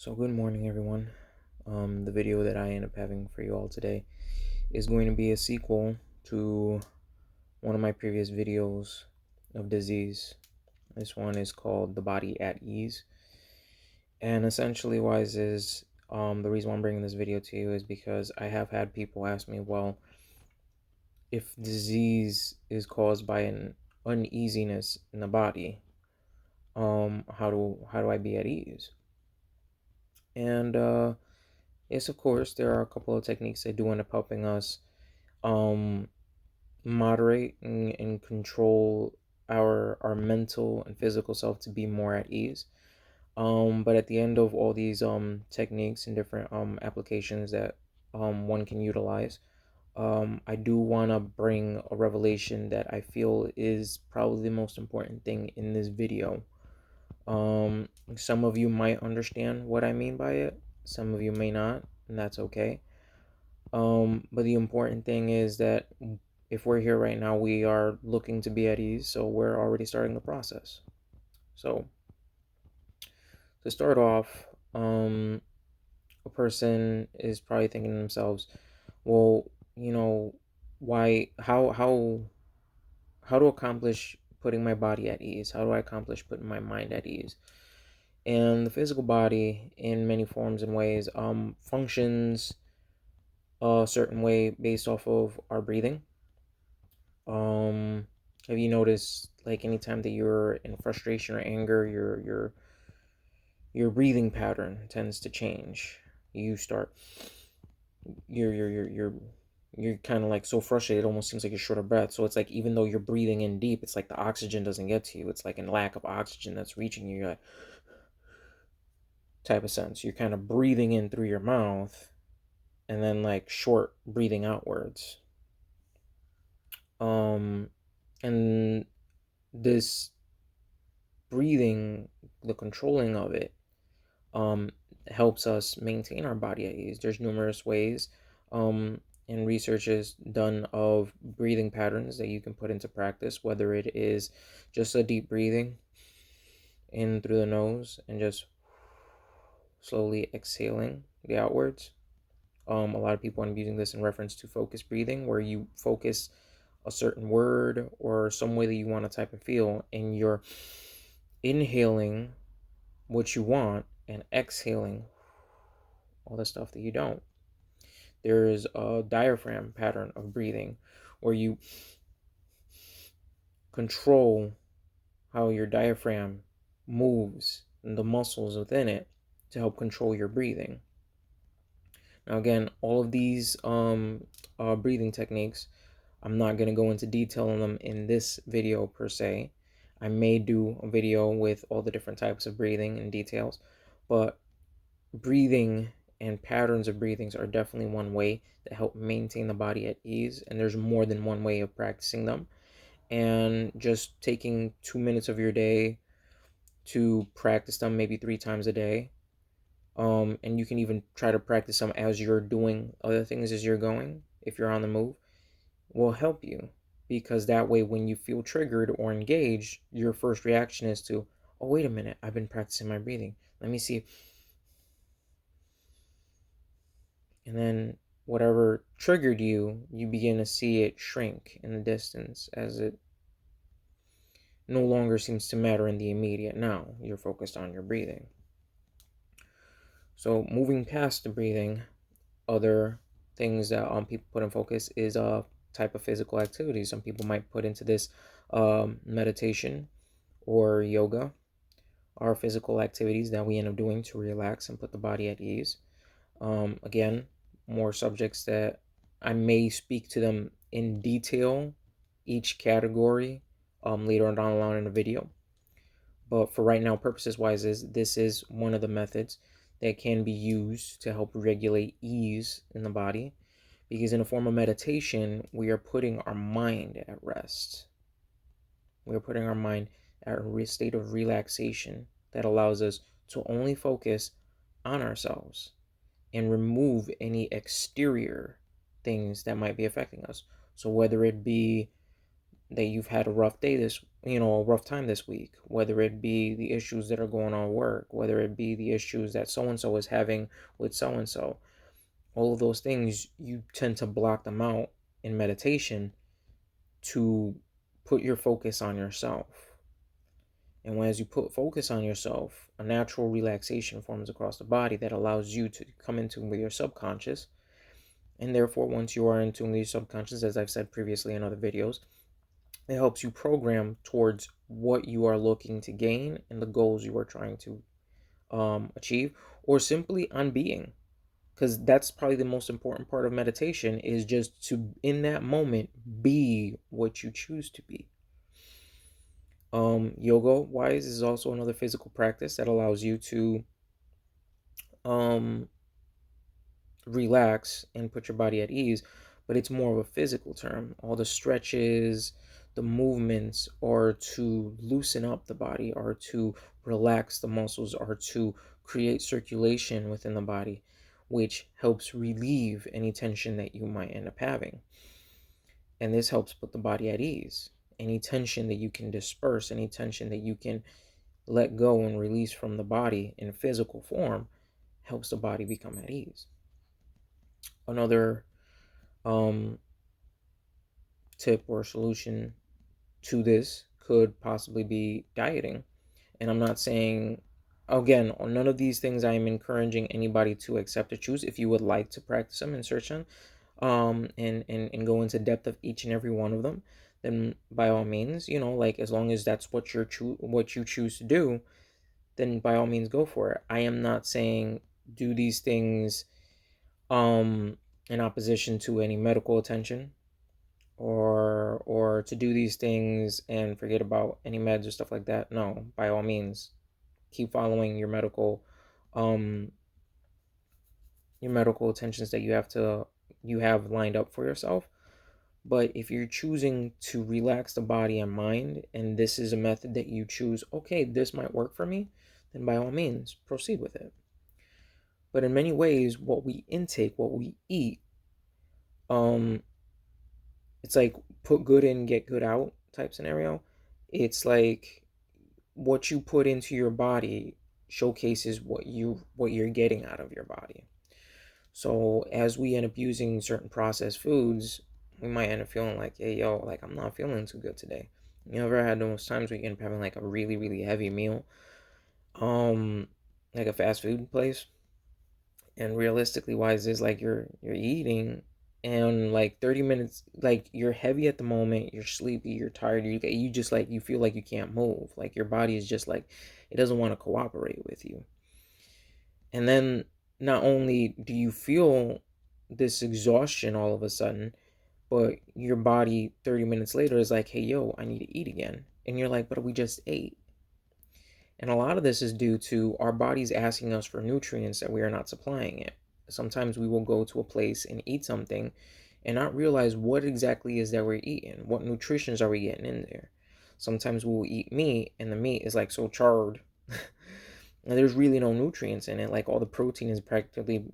So good morning, everyone. The video that I end up having for you all today is going to be a sequel to one of my previous videos of disease. This one is called The Body at Ease. And essentially the reason why I'm bringing this video to you is because I have had people ask me, well, if disease is caused by an uneasiness in the body, how do I be at ease? And yes, of course, there are a couple of techniques that do end up helping us um, moderate and control our mental and physical self to be more at ease. But at the end of all these techniques and different applications that one can utilize, I do want to bring a revelation that I feel is probably the most important thing in this video. Some of you might understand what I mean by it, some of you may not, and that's okay. But the important thing is that if we're here right now, we are looking to be at ease, so we're already starting the process. So to start off, a person is probably thinking to themselves, well, why, how to accomplish putting my body at ease? How do I accomplish putting my mind at ease? And the physical body, in many forms and ways, functions a certain way based off of our breathing. Um, have you noticed, like, anytime that you're in frustration or anger, your breathing pattern tends to change. You start you're kind of like so frustrated, it almost seems like you're short of breath. So it's like even though you're breathing in deep, it's like the oxygen doesn't get to you. It's like a lack of oxygen that's reaching you, like, type of sense. You're kind of breathing in through your mouth and then like short breathing outwards. Um, and this breathing, the controlling of it, um, helps us maintain our body at ease. There's numerous ways and research is done of breathing patterns that you can put into practice, whether it is just a deep breathing in through the nose and just slowly exhaling the outwards. A lot of people end up using this in reference to focus breathing, where you focus a certain word or some way that you want to type and feel, and you're inhaling what you want and exhaling all the stuff that you don't. There's a diaphragm pattern of breathing where you control how your diaphragm moves and the muscles within it to help control your breathing. Now, again, all of these breathing techniques, I'm not going to go into detail on them in this video per se. I may do a video with all the different types of breathing and details, but breathing and patterns of breathings are definitely one way to help maintain the body at ease, and there's more than one way of practicing them. And just taking 2 minutes of your day to practice them, maybe 3 times a day, and you can even try to practice them as you're doing other things as you're going, if you're on the move, will help you, because that way when you feel triggered or engaged, your first reaction is to, oh, wait a minute, I've been practicing my breathing, let me see. And then whatever triggered you, you begin to see it shrink in the distance as it no longer seems to matter in the immediate now. You're focused on your breathing. So moving past the breathing, other things that people put in focus is a type of physical activity. Some people might put into this meditation or yoga, are physical activities that we end up doing to relax and put the body at ease. Again, more subjects that I may speak to them in detail, each category, later on down the line in the video. But for right now, purposes wise, this is one of the methods that can be used to help regulate ease in the body, because in a form of meditation, we are putting our mind at rest. We are putting our mind at a state of relaxation that allows us to only focus on ourselves and remove any exterior things that might be affecting us. So whether it be that you've had a rough day a rough time this week, whether it be the issues that are going on at work, whether it be the issues that so and so is having with so and so. All of those things, you tend to block them out in meditation to put your focus on yourself. And as you put focus on yourself, a natural relaxation forms across the body that allows you to come into with your subconscious. And therefore, once you are in tune with your subconscious, as I've said previously in other videos, it helps you program towards what you are looking to gain and the goals you are trying to achieve, or simply on being. Because that's probably the most important part of meditation, is just to, in that moment, be what you choose to be. Yoga wise is also another physical practice that allows you to um, relax and put your body at ease, but it's more of a physical term. All the stretches, the movements are to loosen up the body, are to relax the muscles, are to create circulation within the body, which helps relieve any tension that you might end up having. And this helps put the body at ease. Any tension that you can disperse, any tension that you can let go and release from the body in physical form, helps the body become at ease. Another um, tip or solution to this could possibly be dieting. And I'm not saying, again, on none of these things I am encouraging anybody to accept or choose. If you would like to practice them and search them, and go into depth of each and every one of them, then by all means, like, as long as that's what what you choose to do, then by all means go for it. I am not saying do these things um in opposition to any medical attention, or to do these things and forget about any meds or stuff like that. No, by all means, keep following um your medical attentions that you have lined up for yourself. But if you're choosing to relax the body and mind, and this is a method that you choose, okay, this might work for me, then by all means proceed with it. But in many ways, what we intake, what we eat, um it's like put good in, get good out type scenario. It's like what you put into your body showcases what you're getting out of your body. So as we end up using certain processed foods, we might end up feeling like, hey, yo, like, I'm not feeling too good today. You ever had those times where you end up having like a really, really heavy meal, um, like a fast food place, and realistically wise is like you're eating, and like 30 minutes, like, you're heavy at the moment, you're sleepy, you're tired, you just like, you feel like you can't move, like your body is just like, it doesn't want to cooperate with you. And then not only do you feel this exhaustion all of a sudden, but your body 30 minutes later is like, hey, yo, I need to eat again. And you're like, but we just ate. And a lot of this is due to our bodies asking us for nutrients that we are not supplying it. Sometimes we will go to a place and eat something and not realize what exactly is that we're eating. What nutritions are we getting in there? Sometimes we will eat meat and the meat is like so charred and there's really no nutrients in it. Like, all the protein has practically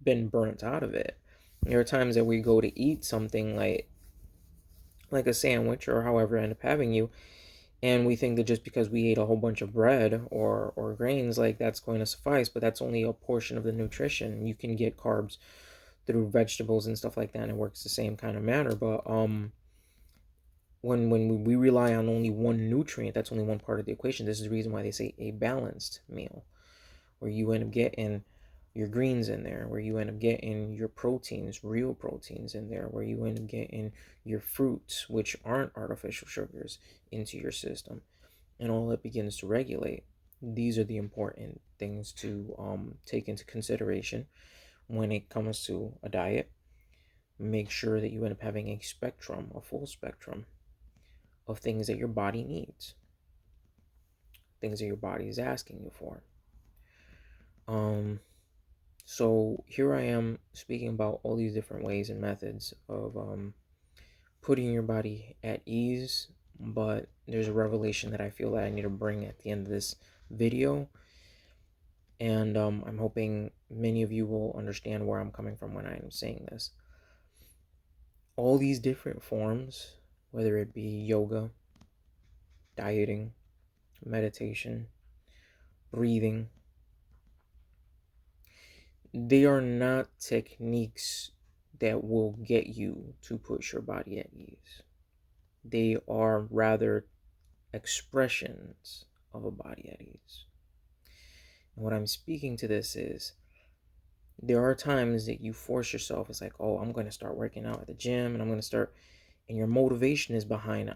been burnt out of it. There are times that we go to eat something like a sandwich or however I end up having you, and we think that just because we ate a whole bunch of bread or grains, like, that's going to suffice, but that's only a portion of the nutrition. You can get carbs through vegetables and stuff like that, and it works the same kind of manner. But when we rely on only one nutrient, that's only one part of the equation. This is the reason why they say a balanced meal, where you end up getting your greens in there, where you end up getting your proteins, real proteins in there, where you end up getting your fruits, which aren't artificial sugars, into your system, and all that begins to regulate. These are the important things to take into consideration when it comes to a diet. Make sure that you end up having a full spectrum of things that your body needs, things that your body is asking you for. So here I am speaking about all these different ways and methods of putting your body at ease, but there's a revelation that I feel that I need to bring at the end of this video, and I'm hoping many of you will understand where I'm coming from when I'm saying this. All these different forms, whether it be yoga, dieting, meditation, breathing. They are not techniques that will get you to put your body at ease. They are rather expressions of a body at ease. And what I'm speaking to this is there are times that you force yourself. It's like, oh, I'm going to start working out at the gym and I'm going to start, and your motivation is behind,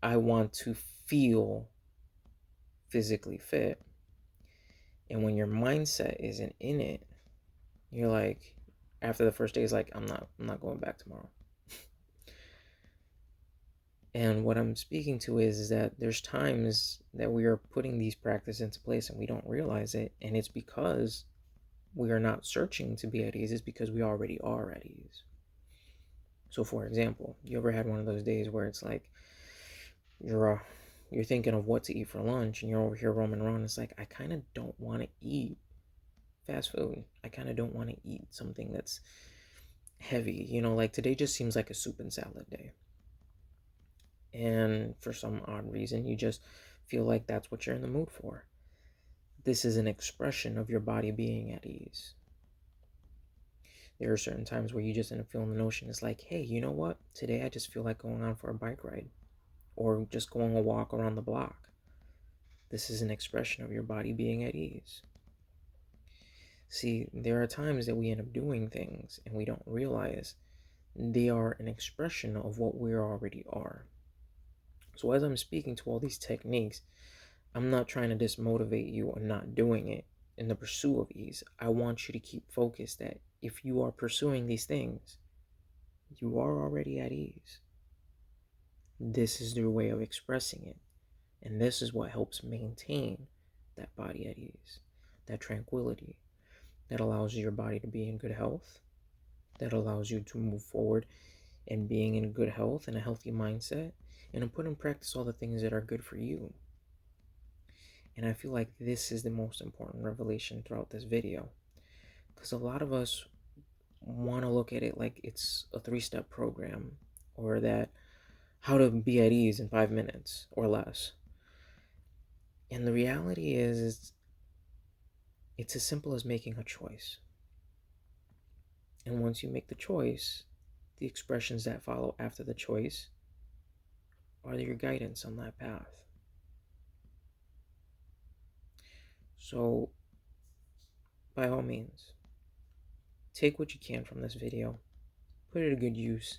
I want to feel physically fit. And when your mindset isn't in it, you're like, after the first day, it's like, I'm not going back tomorrow. And what I'm speaking to is that there's times that we are putting these practices into place and we don't realize it. And it's because we are not searching to be at ease. It's because we already are at ease. So for example, you ever had one of those days where it's like you're thinking of what to eat for lunch and you're over here roaming around. It's like, I kind of don't want to eat fast food. I kind of don't want to eat something that's heavy. Like today just seems like a soup and salad day. And for some odd reason, you just feel like that's what you're in the mood for. This is an expression of your body being at ease. There are certain times where you just end up feeling the notion. It's like, hey, you know what? Today I just feel like going on for a bike ride or just going a walk around the block. This is an expression of your body being at ease. See, there are times that we end up doing things and we don't realize they are an expression of what we already are. So as I'm speaking to all these techniques, I'm not trying to dismotivate you on not doing it in the pursuit of ease. I want you to keep focused that if you are pursuing these things, you are already at ease. This is their way of expressing it. And this is what helps maintain that body at ease, that tranquility, that allows your body to be in good health, that allows you to move forward and being in good health and a healthy mindset, and to put in practice all the things that are good for you. And I feel like this is the most important revelation throughout this video, because a lot of us want to look at it like it's a 3-step program, or that how to be at ease in 5 minutes or less. And the reality is it's as simple as making a choice. And once you make the choice, the expressions that follow after the choice are your guidance on that path. So, by all means, take what you can from this video, put it to good use,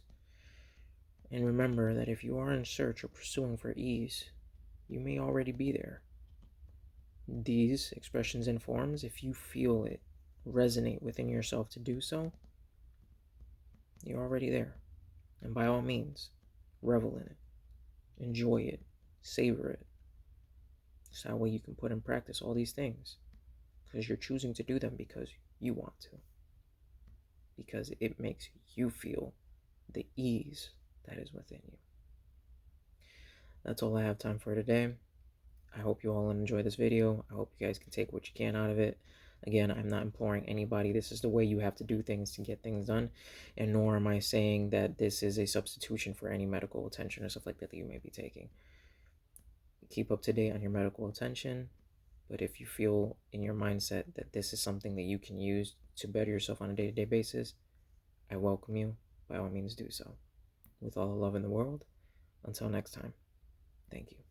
and remember that if you are in search or pursuing for ease, you may already be there. These expressions and forms, if you feel it resonate within yourself to do so, you're already there. And by all means, revel in it, enjoy it, savor it. So that way you can put in practice all these things, because you're choosing to do them because you want to, because it makes you feel the ease that is within you. That's all I have time for today. I hope you all enjoy this video. I hope you guys can take what you can out of it. Again, I'm not imploring anybody. This is the way you have to do things to get things done. And nor am I saying that this is a substitution for any medical attention or stuff like that that you may be taking. Keep up to date on your medical attention. But if you feel in your mindset that this is something that you can use to better yourself on a day-to-day basis, I welcome you. By all means, do so. With all the love in the world. Until next time, thank you.